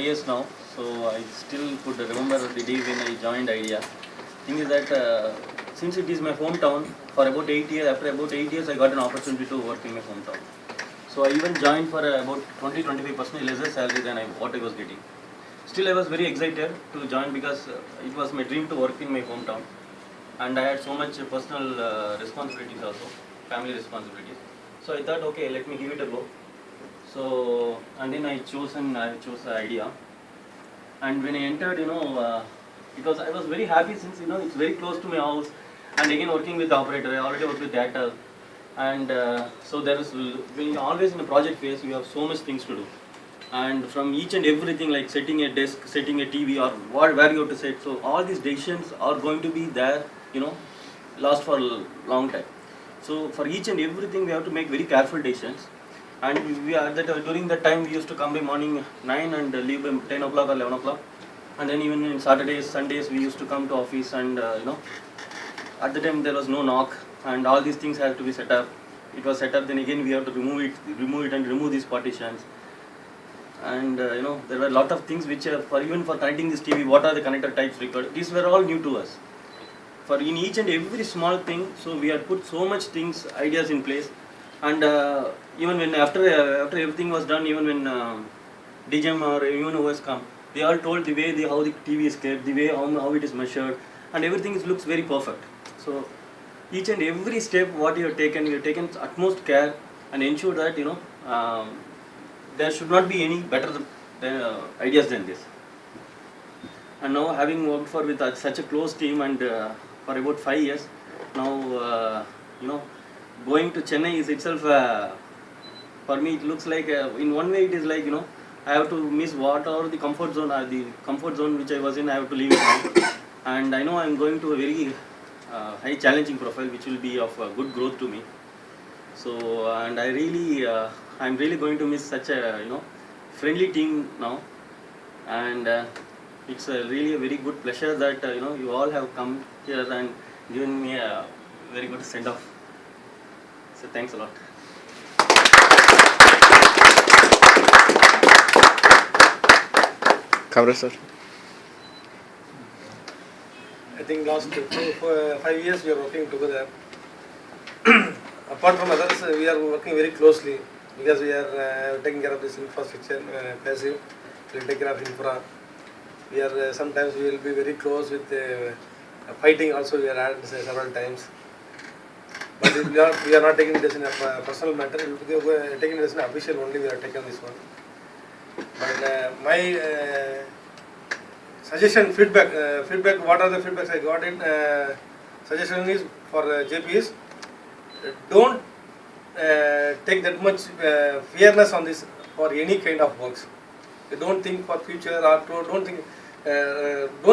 years now, so I still could remember the day when I joined Idea. Thing is that since it is my hometown, for about 8 years, after about 8 years, I got an opportunity to work in my hometown. So I even joined for about 20-25% lesser salary than what I was getting. Still, I was very excited to join because it was my dream to work in my hometown, and I had so much personal responsibilities also, family responsibilities. So I thought, okay, let me give it a go. So and then I chose the Idea, and when I entered, because I was very happy since it's very close to my house, and again working with the operator, I already worked with Airtel, and so there is when you're always in a project phase, you have so much things to do, and from each and everything like setting a desk, setting a TV, or where you have to set. So all these decisions are going to be there, last for a long time. So for each and everything, we have to make very careful decisions. And we are during that time we used to come by morning 9 and leave by 10 o'clock or 11 o'clock. And then even in Saturdays, Sundays, we used to come to office, and at the time there was no knock, and all these things had to be set up. It was set up, then again we have to remove it and remove these partitions. And there were a lot of things which even for connecting this TV, what are the connector types required? These were all new to us. For in each and every small thing, so we had put so much things, ideas in place. And even when after everything was done, even when DGM or even OS come, they all told the way how the TV is kept, the way how it is measured, and everything looks very perfect. So each and every step what you have taken utmost care and ensure that there should not be any better ideas than this. And now having worked with such a close team and for about 5 years, now going to Chennai is itself, for me it looks like, in one way it is like, I have to miss what are the comfort zone which I was in, I have to leave it now. And I know I am going to a very high challenging profile which will be of good growth to me. So, and I am really going to miss such a, friendly team now. And it's really a very good pleasure that, you all have come here and given me a very good send off. So thanks a lot. Kamra sir. I think last 5 years we are working together. Apart from others, we are working very closely because we are taking care of this infrastructure, passive. We will take care of infra. We are sometimes we will be very close with fighting. Also, we are had several times. But we are not taking this in a personal matter. We are taking this in official only. We are taking this one. But my suggestion, feedback. What are the feedbacks I got in? Suggestion is for JP is don't take that much fairness on this for any kind of works. Don't think for future or don't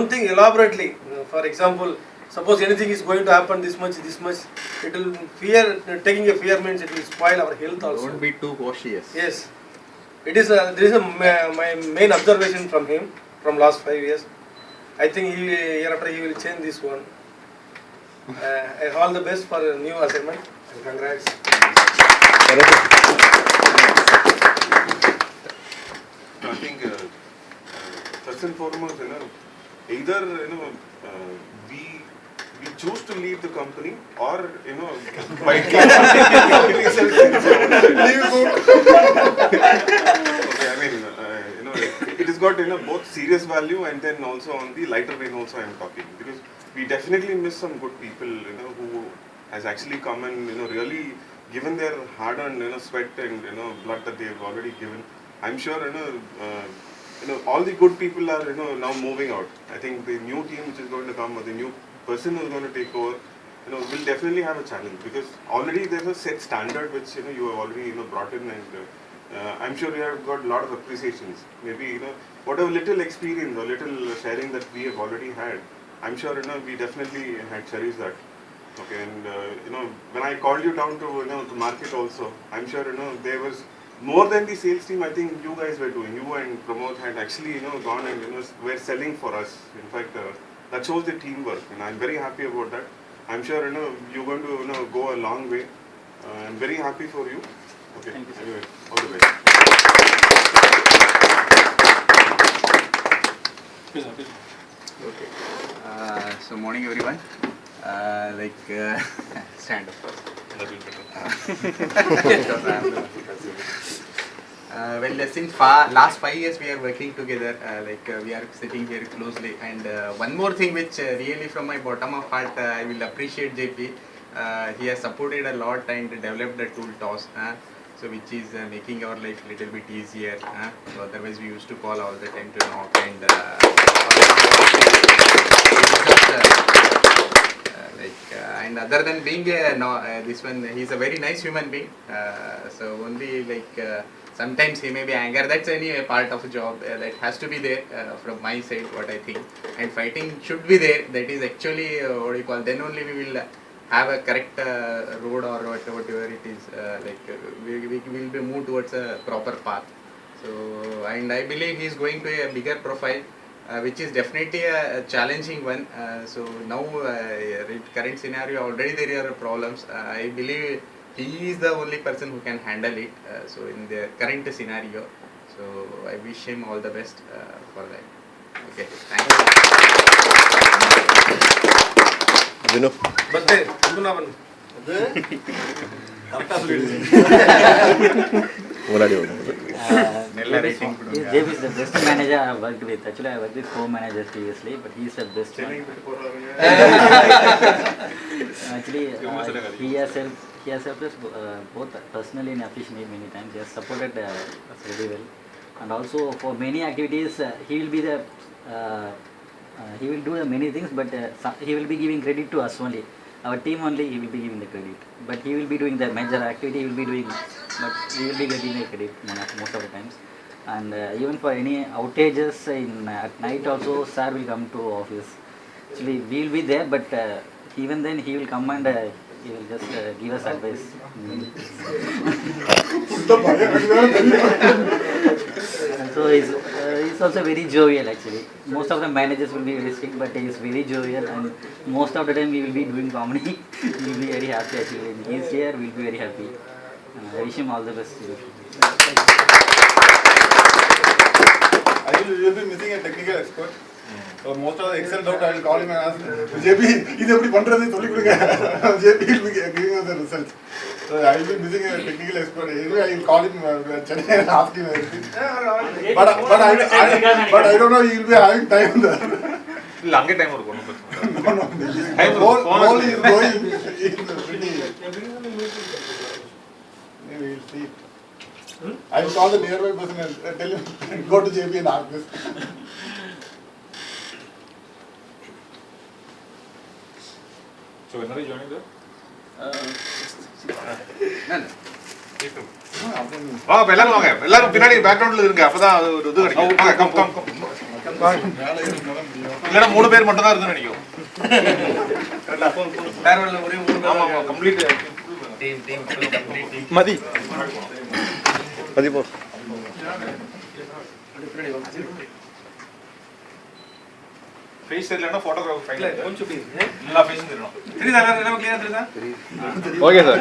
think elaborately. For example, suppose anything is going to happen this much, it will taking a fear means it will spoil our health also. Don't be too cautious. Yes, it is. This is my main observation from him from last 5 years. I think year after he will change this one. All the best for a new assignment and congrats. I think first and foremost, either we choose to leave the company, or by okay, I mean, it has got both serious value and then also on the lighter vein also I am talking, because we definitely miss some good people who has actually come and really given their hard-earned sweat and blood that they have already given. I'm sure all the good people are now moving out. I think the new team which is going to come, or the new person who is going to take over, will definitely have a challenge, because already there's a set standard which you have already brought in, and I'm sure you have got a lot of appreciations. Maybe whatever little experience or little sharing that we have already had, I'm sure we definitely had cherished that. Okay, and when I called you down to to market also, I'm sure there was more than the sales team. I think you guys were doing. You and Pramod had actually gone and were selling for us. In fact, that shows the teamwork, and I'm very happy about that. I'm sure you're going to go a long way. I'm very happy for you. Okay. Thank you, sir. Anyway, all the best. Okay. So morning everyone. Stand up first. Because I am the well, since last 5 years we are working together. We are sitting here closely. And one more thing which really from my bottom of heart I will appreciate JP. He has supported a lot and developed the tool TOS. So which is making our life little bit easier. So otherwise we used to call all the time to knock and and other than being this one, he's a very nice human being. So only sometimes he may be anger. That's any part of a job that has to be there from my side. What I think, and fighting should be there. That is actually what you call. Then only we will have a correct road or whatever it is. We will be moved towards a proper path. So and I believe he is going to a bigger profile. Which is definitely a challenging one. So now, current scenario already there are problems. I believe he is the only person who can handle it. So in the current scenario, so I wish him all the best for that. Okay, thank you. Vinu. Birthday, Vrindavan. Muladi. JP is the best manager I have worked with. Actually, I worked with 4 managers previously, but he is the best one. Actually, he has helped us both personally and officially many times. He has supported us very well, and also for many activities, he will be the he will do the many things, but he will be giving credit to us only. Our team only he will be giving the credit, but he will be doing the major activity. He will be doing, but we will be getting the credit most of the times. And even for any outages at night also, sir will come to office. Actually, we will be there, but even then he will come and he will just give us advice. So he's also very jovial actually. Most of the managers will be very strict, but he is very jovial, and most of the time we will be doing comedy. We will be very happy actually. When he is here, we will be very happy. I wish him all the best. I will be missing a technical expert. So most of the Excel doubt I will call him and ask JP, is every pandradhu solli kuduga. JP will be giving us the results. So I will be missing a technical expert. Anyway, I will call him Chennai and ask him everything. But I don't know he will be having time there. Longer time or no? All is going. Maybe we will see. I will call the nearby person and tell him go to JP and ask this. So when are you joining there? No. எல்லாரும் வாங்க எல்லாரும் பின்னாடி பேக்ரவுண்ட்ல இருங்க அப்பதான் ஒரு இது கிடைக்கும் வாங்க கம் இல்லனா 3 பேர் மட்டும் தான் இருந்து நினைக்கும் பேரவல்ல ஒரே 3 பேர் ஆமா complete team complete Madi. Madi po. Face தெரியலனா போட்டோகிராஃபர் ஃபைனல் கொஞ்சம் எல்லா ஃபேஸும் தெரியணும் தெரியுதா? எல்லாரும் கிளியரா தெரியுதா? Okay sir.